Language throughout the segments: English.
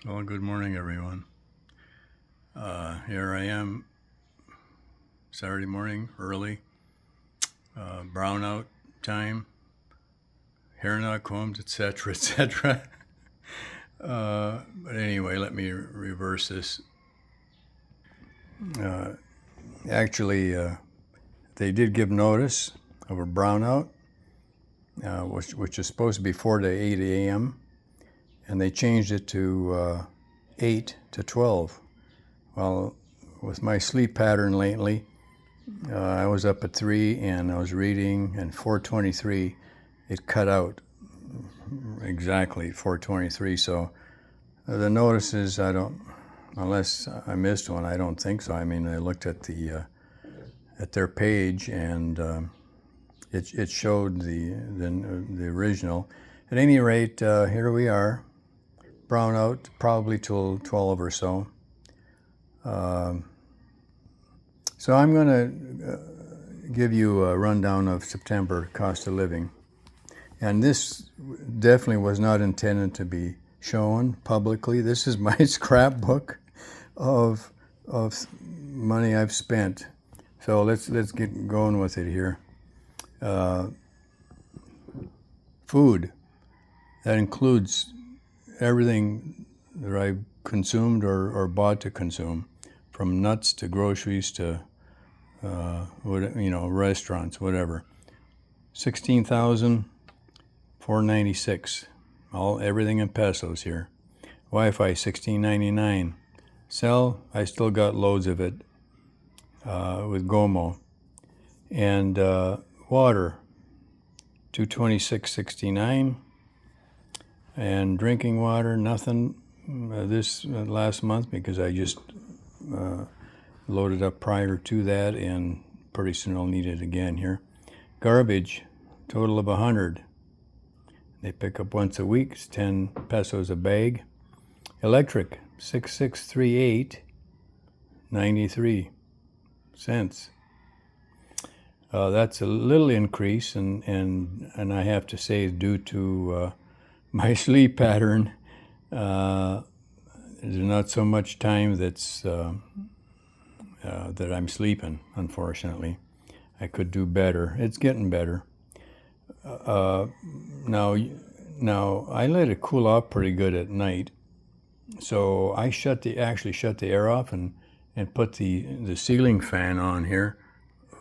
Well, good morning, everyone. Here I am, Saturday morning, early, brownout time, hair not combed, etc., etc. But anyway, let me reverse this. Actually, they did give notice of a brownout, which is supposed to be 4 to 8 a.m., and they changed it to 8 to 12. Well, with my sleep pattern lately, I was up at 3 and I was reading, and 4:23 it cut out exactly 4:23. So the notices, I don't, unless I missed one, I don't think so. I mean, I looked at at their page, and it showed the original. At any rate, here we are, brownout probably till 12 or so. So I'm going to give you a rundown of September cost of living. And this definitely was not intended to be shown publicly. This is my scrapbook of money I've spent. So let's get going with it here. Food. That includes everything that I've consumed or bought to consume, from nuts to groceries to restaurants, whatever. 16,496. Everything in pesos here. Wi-Fi $16.99. Cell, I still got loads of it with Gomo. And water, $226.69. And drinking water, nothing this last month, because I just loaded up prior to that, and pretty soon I'll need it again here. Garbage, total of 100. They pick up once a week. It's 10 pesos a bag. Electric, 6638.93 cents. That's a little increase, and I have to say, due to my sleep pattern, there's not so much time that I'm sleeping, unfortunately. I could do better. It's getting better. Now I let it cool off pretty good at night. So I actually shut the air off and put the ceiling fan on here,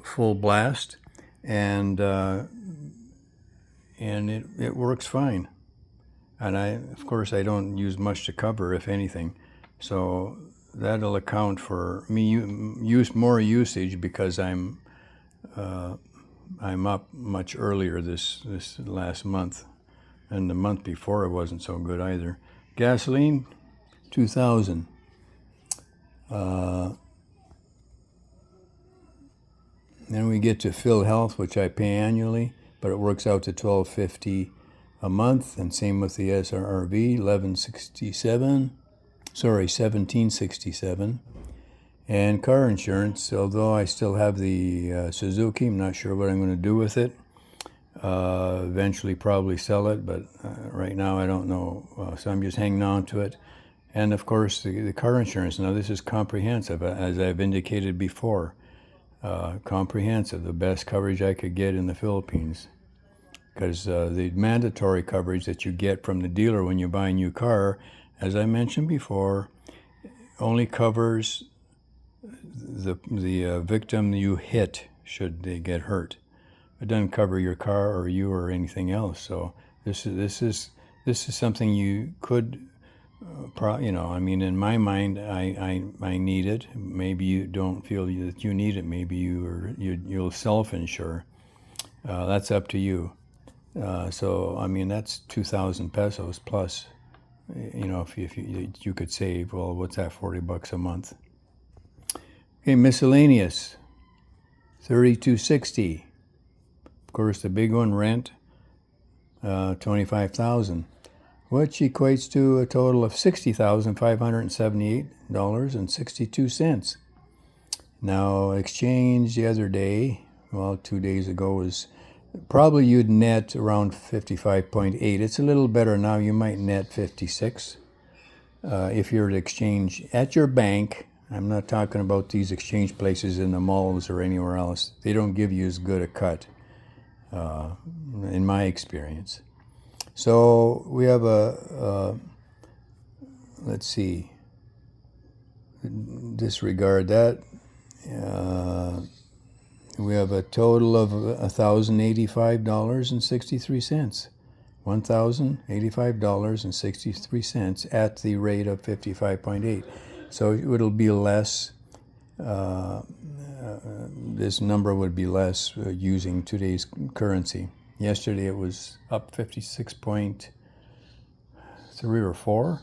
full blast, and it works fine. And of course, I don't use much to cover, if anything. So that'll account for me more usage, because I'm up much earlier this last month, and the month before it wasn't so good either. Gasoline, 2,000. Then we get to Phil Health, which I pay annually, but it works out to $12.50 a month, and same with the SRRV, $17.67. And car insurance, although I still have the Suzuki, I'm not sure what I'm going to do with it. Eventually probably sell it, but right now I don't know, so I'm just hanging on to it. And of course the car insurance, now this is comprehensive, as I've indicated before. Comprehensive, the best coverage I could get in the Philippines, because the mandatory coverage that you get from the dealer when you buy a new car, as I mentioned before, only covers the victim you hit should they get hurt. It doesn't cover your car or you or anything else. So this is something you could, I mean, in my mind, I need it. Maybe you don't feel that you need it. Maybe you'll self-insure. That's up to you. So I mean, that's 2,000 pesos plus. If you could save, well, what's that? $40 a month. Okay, miscellaneous, $32.60. Of course, the big one, rent, $25,000, which equates to a total of $60,578.62. Now, exchange the other day, well, 2 days ago, was probably you'd net around 55.8. It's a little better now. You might net 56. if you're to exchange at your bank. I'm not talking about these exchange places in the malls or anywhere else. They don't give you as good a cut, in my experience. So we have let's see, disregard that. We have a total of $1,085.63. $1,085.63 at the rate of 55.8. So it'll be less. This number would be less using today's currency. Yesterday it was up 56.3 or 4,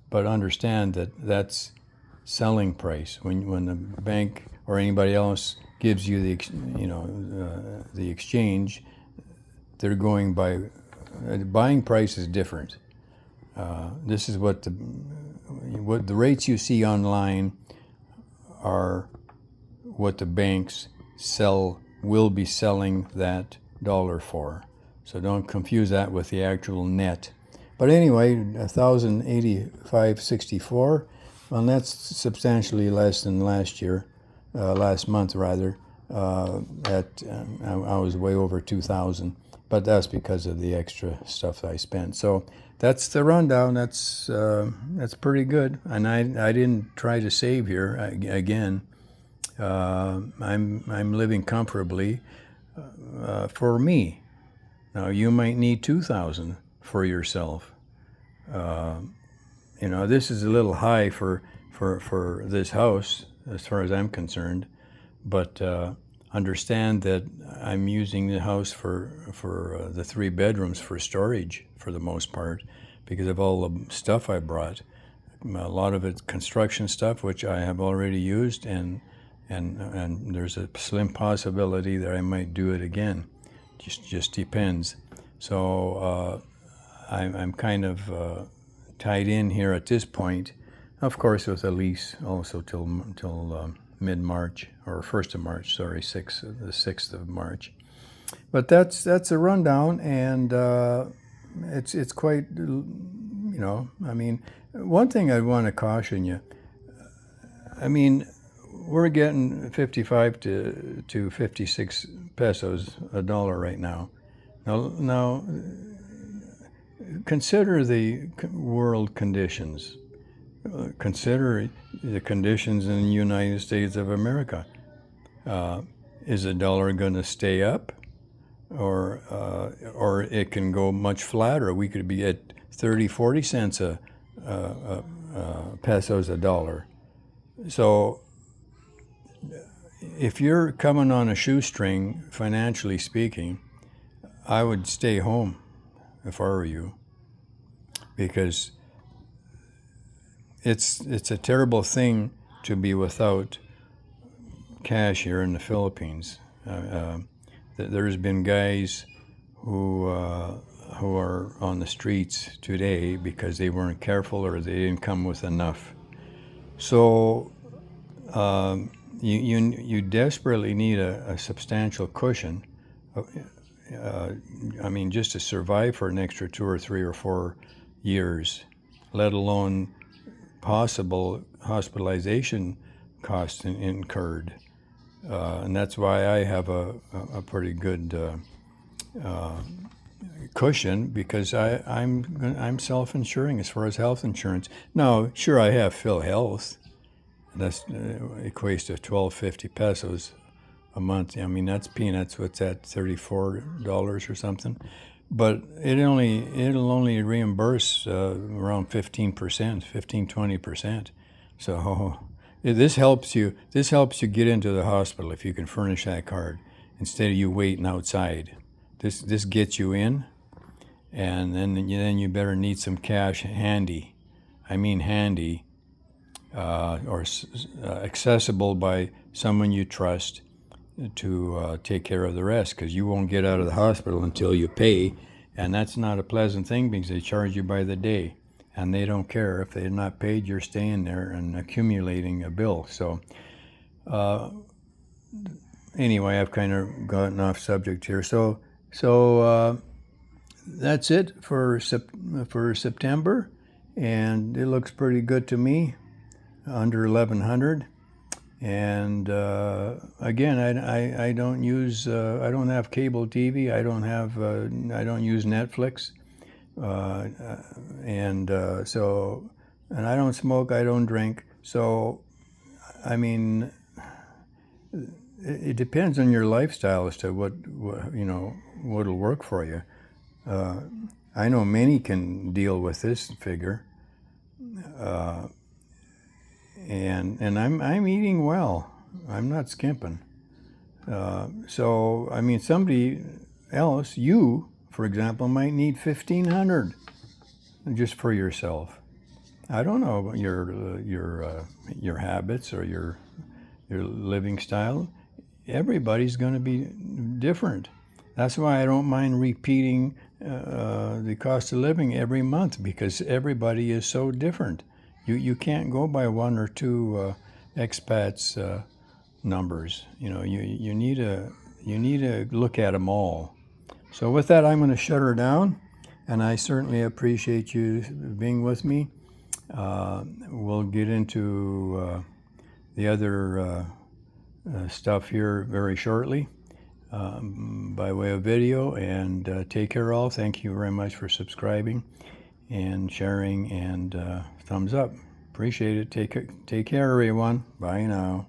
but understand that that's selling price. When the bank or anybody else gives you the exchange, they're going by buying price is different. This is what the rates you see online are what the banks will be selling that dollar for. So don't confuse that with the actual net. But anyway, 1,085.64. Well, that's substantially less than last month rather. I was way over 2,000, but that's because of the extra stuff I spent. So that's the rundown. That's pretty good. And I didn't try to save here again. I'm living comfortably for me. Now you might need 2,000 for yourself. This is a little high for this house as far as I'm concerned, but understand that I'm using the house for the 3 bedrooms for storage for the most part because of all the stuff I brought. A lot of it's construction stuff, which I have already used, and there's a slim possibility that I might do it again. Just depends. So I'm kind of tied in here at this point, of course, with a lease also till mid-March, or 1st of March, sorry, the 6th of March. But that's a rundown, and it's quite, I mean, one thing I want to caution you, I mean, we're getting 55 to 56 pesos a dollar right now. Now consider the world conditions. Consider the conditions in the United States of America. Is the dollar going to stay up, or it can go much flatter? We could be at 30, 40 cents pesos a dollar. So if you're coming on a shoestring, financially speaking, I would stay home if I were you, because it's a terrible thing to be without cash here in the Philippines. There's been guys who are on the streets today because they weren't careful or they didn't come with enough. So you desperately need a substantial cushion. I mean, just to survive for an extra 2 or 3 or 4 years, let alone possible hospitalization costs incurred. And that's why I have a pretty good cushion, because I'm self-insuring as far as health insurance. Now, sure, I have PhilHealth. That's equates to 12.50 pesos a month. I mean, that's peanuts. What's that, $34 or something? But it'll only reimburse around 15%, 20%. So this helps you get into the hospital if you can furnish that card instead of you waiting outside. This gets you in, and then you better need some cash handy. I mean handy, or accessible by someone you trust to take care of the rest, because you won't get out of the hospital until you pay, and that's not a pleasant thing because they charge you by the day, and they don't care. If they're not paid, you're staying there and accumulating a bill. So anyway, I've kind of gotten off subject here. So that's it for September, and it looks pretty good to me, under 1100. And again, I don't use, I don't have cable TV. I don't have, I don't use Netflix. And I don't smoke, I don't drink. So, I mean, it depends on your lifestyle as to what you know, what'll work for you. I know many can deal with this figure, and I'm eating well. I'm not skimping. So I mean, somebody else, you, for example, might need 1,500 just for yourself. I don't know about your habits or your living style. Everybody's going to be different. That's why I don't mind repeating the cost of living every month, because everybody is so different. You can't go by one or two expats numbers. You know, you need to look at them all. So with that, I'm going to shut her down, and I certainly appreciate you being with me. We'll get into the other stuff here very shortly by way of video, and take care all. Thank you very much for subscribing and sharing, and thumbs up. Appreciate it. Take care, everyone. Bye now.